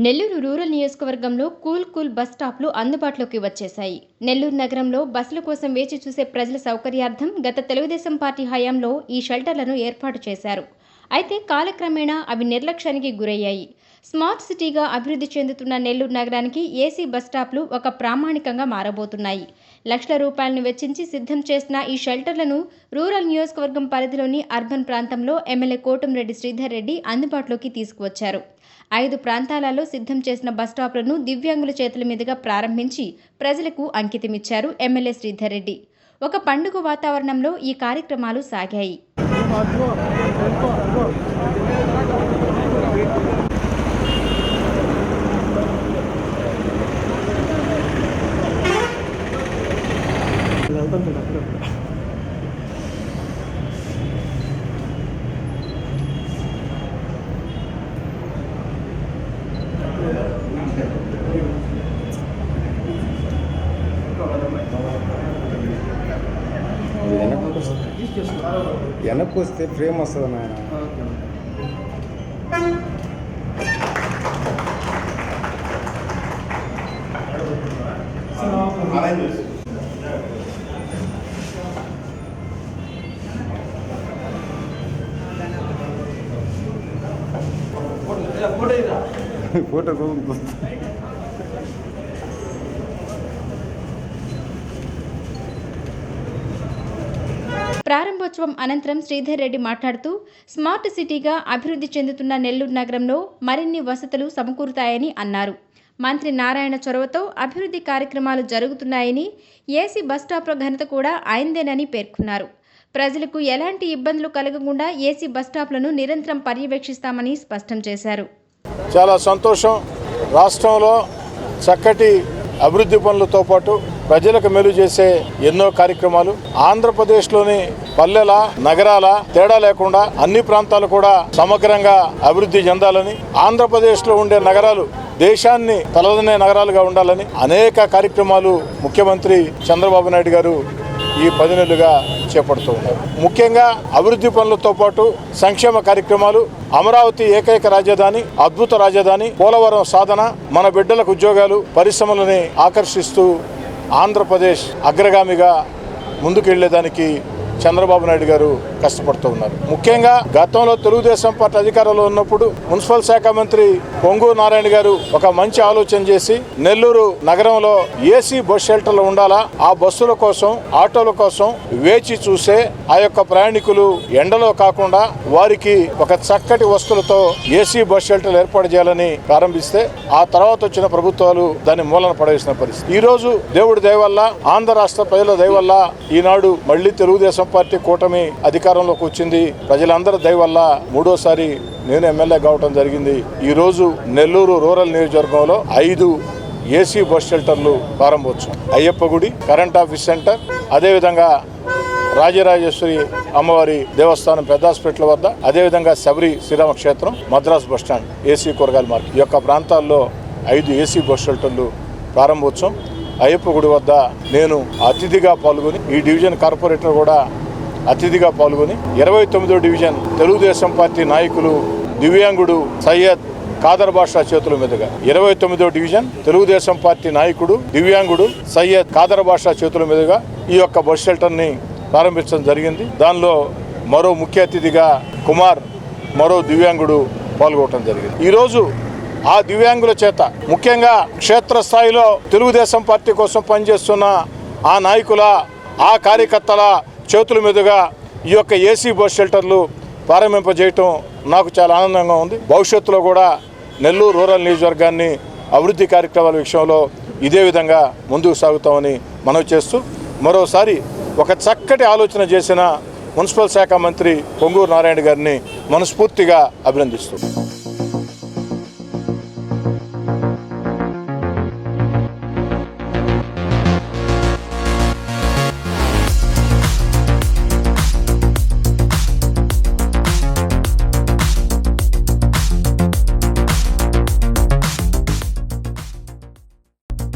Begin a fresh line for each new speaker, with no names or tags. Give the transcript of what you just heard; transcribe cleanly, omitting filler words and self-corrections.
Nellore rural నియోజకవర్గంలో cool bus స్టాప్లు అందుబాటులోకి వచ్చేశాయి. నెల్లూరు నగరంలో బస్సుల కోసం వేచి చూసే ప్రజల సౌకర్యార్థం గత తెలుగుదేశం పార్టీ హయాంలో ఈ షెల్టర్లను ఏర్పాటు చేశారు. అయితే కాలక్రమేణా అవి నిర్లక్ష్యానికి గురయ్యాయి. స్మార్ట్ సిటీగా అభివృద్ధి చెందుతున్న నెల్లూరు నగరానికి ఏసీ బస్ స్టాప్లు ఒక ప్రామాణికంగా మారబోతున్నాయి. లక్షల రూపాయలను వెచ్చించి సిద్ధం చేసిన ఈ షెల్టర్లను రూరల్ నియోజకవర్గం పరిధిలోని అర్బన్ ప్రాంతంలో ఎమ్మెల్యే కోటంరెడ్డి శ్రీధర్ రెడ్డి అందుబాటులోకి తీసుకువచ్చారు. 5 ప్రాంతాలలో సిద్ధం చేసిన బస్టాప్లను దివ్యాంగుల చేతుల మీదుగా ప్రారంభించి ప్రజలకు అంకితమిచ్చారు ఎమ్మెల్యే శ్రీధర్ రెడ్డి. ఒక పండుగ వాతావరణంలో ఈ కార్యక్రమాలు సాగాయి.
వెనక్కి వస్తే ఫ్రేమ్ వస్తుంది నాయన. ఫోటో
ప్రారంభోత్సవం అనంతరం శ్రీధర్ రెడ్డి మాట్లాడుతూ స్మార్ట్ సిటీగా అభివృద్ధి చెందుతున్న నెల్లూరు నగరంలో మరిన్ని వసతులు సమకూరుతాయని అన్నారు. మంత్రి నారాయణ చొరవతో అభివృద్ధి కార్యక్రమాలు జరుగుతున్నాయని, ఏసీ బస్టాప్ల ఘనత కూడా ఆయనదేనని పేర్కొన్నారు. ప్రజలకు ఎలాంటి ఇబ్బందులు కలగకుండా ఏసీ బస్టాప్లను నిరంతరం పర్యవేక్షిస్తామని స్పష్టం చేశారు.
చాలా సంతోషం. రాష్ట్రంలో చక్కటి అభివృద్ధి పనులతో పాటు ప్రజలకు మేలు చేసే ఎన్నో కార్యక్రమాలు ఆంధ్రప్రదేశ్లోని పల్లెల నగరాల తేడా లేకుండా అన్ని ప్రాంతాలు కూడా సమగ్రంగా అభివృద్ధి చెందాలని, ఆంధ్రప్రదేశ్లో ఉండే నగరాలు దేశాన్ని తలదన్నే నగరాలుగా ఉండాలని అనేక కార్యక్రమాలు ముఖ్యమంత్రి చంద్రబాబు నాయుడు గారు ఈ 10 నెలలుగా చేపడుతూ ఉన్నారు. ముఖ్యంగా అభివృద్ధి పనులతో పాటు సంక్షేమ కార్యక్రమాలు, అమరావతి ఏకైక రాజధాని, అద్భుత రాజధాని, పోలవరం సాధన, మన బిడ్డలకు ఉద్యోగాలు, పరిశ్రమలని ఆకర్షిస్తూ ఆంధ్రప్రదేశ్ అగ్రగామిగా ముందుకెళ్లేదానికి చంద్రబాబు నాయుడు గారు కష్టపడుతూ ఉన్నారు. ముఖ్యంగా గతంలో తెలుగుదేశం పార్టీ అధికారంలో ఉన్నప్పుడు మున్సిపల్ శాఖ మంత్రి పొంగూరు నారాయణ గారు ఒక మంచి ఆలోచన చేసి నెల్లూరు నగరంలో ఏసీ బస్ షెల్టర్లు ఉండాలా, ఆ బస్సుల కోసం ఆటోల కోసం వేచి చూసే ఆ యొక్క ప్రయాణికులు ఎండలో కాకుండా వారికి ఒక చక్కటి వస్తువులతో ఏసీ బస్ షెల్టర్లు ఏర్పాటు చేయాలని ప్రారంభిస్తే ఆ తర్వాత వచ్చిన ప్రభుత్వాలు దాన్ని మూలన పడవేసిన పరిస్థితి. ఈ రోజు దేవుడి దయ వల్ల, ఆంధ్ర రాష్ట్ర ప్రజల దయ వల్ల ఈనాడు మళ్లీ తెలుగుదేశం పార్టీ కూటమి అధికారంలోకి వచ్చింది. ప్రజలందరి దయ వల్ల 3వ నేను ఎమ్మెల్యే కావడం జరిగింది. ఈ రోజు నెల్లూరు రూరల్ నియోజకవర్గంలో 5 ఏసీ బస్ షెల్టర్లు ప్రారంభోత్సవం. అయ్యప్ప గుడి, కరెంట్ ఆఫీస్ సెంటర్, అదేవిధంగా రాజరాజేశ్వరి అమ్మవారి దేవస్థానం పెద్దాస్పేట్ల వద్ద, అదేవిధంగా శబరి శ్రీరామ క్షేత్రం, మద్రాస్ బస్టాండ్, ఏసీ కూరగాయల మార్కెట్, ఈ యొక్క ప్రాంతాల్లో 5 ఏసీ బస్ షెల్టర్లు ప్రారంభోత్సవం. అయ్యప్ప గుడి వద్ద నేను అతిథిగా పాల్గొని, ఈ డివిజన్ కార్పొరేటర్ కూడా అతిథిగా పాల్గొని 29వ డివిజన్ తెలుగుదేశం పార్టీ నాయకులు దివ్యాంగుడు సయ్యద్ ఖాదర్ బాషా చేతుల మీదుగా 29వ డివిజన్ తెలుగుదేశం పార్టీ నాయకుడు దివ్యాంగుడు సయ్యద్ ఖాదర్ బాషా చేతుల మీదుగా ఈ యొక్క బస్ షెల్టర్ని ప్రారంభించడం జరిగింది. దానిలో మరో ముఖ్య అతిథిగా కుమార్, మరో దివ్యాంగుడు పాల్గొనడం జరిగింది. ఈరోజు ఆ దివ్యాంగుల చేత, ముఖ్యంగా క్షేత్రస్థాయిలో తెలుగుదేశం పార్టీ కోసం పనిచేస్తున్న ఆ నాయకుల, ఆ కార్యకర్తల చేతుల మీదుగా ఈ యొక్క ఏసీ బస్ షెల్టర్లు ప్రారంభింపజేయటం నాకు చాలా ఆనందంగా ఉంది. భవిష్యత్తులో కూడా నెల్లూరు రూరల్ నియోజకవర్గాన్ని అభివృద్ధి కార్యక్రమాల విషయంలో ఇదే విధంగా ముందుకు సాగుతామని మనవి చేస్తూ, మరోసారి ఒక చక్కటి ఆలోచన చేసిన మున్సిపల్ శాఖ మంత్రి పొంగూరు నారాయణ గారిని మనస్ఫూర్తిగా అభినందిస్తూ